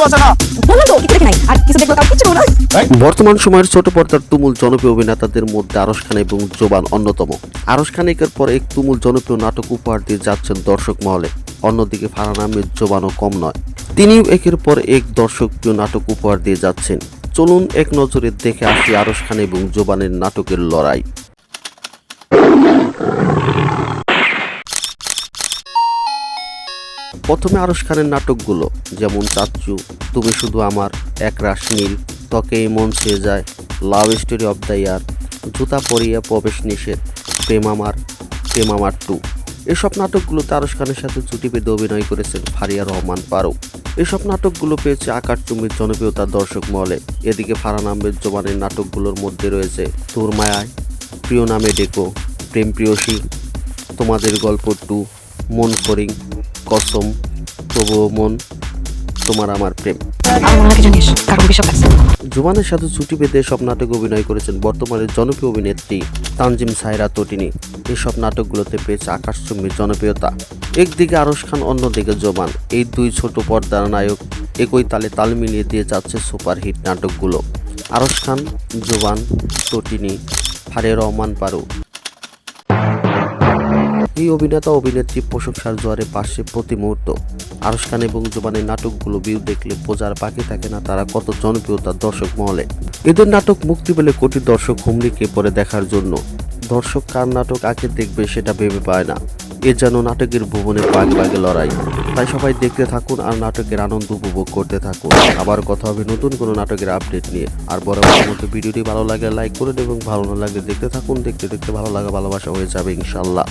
আছে না বললাম তো কিছু দেখি নাই আর কিছু দেখবো তাও কিছু না। বর্তমান সময়ের ছোট পর্দার তুমুল জনপ্রিয় অভিনেতাদের মধ্যে আরশ খান এবং জোবান অন্যতম। আরশ খানিকের পর এক তুমুল জনপ্রিয় নাটক উপহার দিয়ে যাচ্ছেন দর্শক মহলে। অন্যদিকে ফারহান আহমেদ জোবানও কম নয়, তিনিও একের পর এক দর্শকপ্রিয় নাটক উপহার দিয়ে যাচ্ছেন। চলুন এক নজরে দেখে আসি আরশ খান এবং জোবানের নাটকের লড়াই। প্রথমে আরশ খানের নাটকগুলো, যেমন চাচ্চু, তুমি শুধু আমার, একরাশ নীল, ত্বকে মন ছেয়ে যায়, love story of the year, জুতা পরিয়ে প্রবেশ নিষেধ, প্রেম আমার 2। এসব নাটকগুলোতে আরশ খানের সাথে জুটি বেঁধে অভিনয় করেছেন ফারিয়া রহমান পারো। এসব নাটকগুলো পেয়েছে আকাশচুম্বী জনপ্রিয়তা দর্শক মহলে। এদিকে ফারহান আহমেদ জোবানের নাটকগুলোর মধ্যে রয়েছে তোর মায়ায়, প্রিয় নামে ডেকো, প্রেম প্রিয়সী, তোমাদের গল্প 2, মন ফরিং, কসম, তবুও মন, তোমার আমার প্রেম। আমার মনে হয় জানিস কারণ বিশ্বাস আছে। জোবানের সাথে ছুটি পেতে সব নাটকে অভিনয় করেছেন বর্তমানের জনপ্রিয় অভিনেত্রী তানজিম সায়রা তটিনী। এসব নাটকগুলোতে পেয়েছে আকাশচুম্বী জনপ্রিয়তা। একদিকে আরশ খান, অন্যদিকে জোবান, এই দুই ছোট পর্দার নায়ক একই তালে তাল মিলিয়ে দিয়ে যাচ্ছে সুপারহিট নাটকগুলো। আরশ খান, জোবান, তটিনী, ফারিয়া রহমান পারো, এই অভিনেতা অভিনেত্রী প্রশংসার জোয়ারে পাশে প্রতি মুহূর্ত। আরশ খান এবং জোবানের নাটকগুলো ভিউ দেখলে বোঝার বাকি থাকে না তারা কত জনপ্রিয়তা দর্শক মহলে। এদের নাটক মুক্তি পেলে কোটি দর্শক হুমড়ি খেয়ে পড়ে দেখার জন্য। দর্শক কার নাটক আগে দেখবে সেটা ভেবে পায় না। এ যেন নাটকের ভুবনে বাগ বাগে লড়াই। তাই সবাই দেখতে থাকুন আর নাটকের আনন্দ উপভোগ করতে থাকুন। আবার কথা হবে নতুন কোনো নাটকের আপডেট নিয়ে। আর বরাবরের মতো ভিডিওটি ভালো লাগলে লাইক করুন এবং ভালো না লাগলে দেখতে থাকুন। দেখতে দেখতে ভালো লাগা ভালোবাসা হয়ে যাবে ইনশাল্লাহ।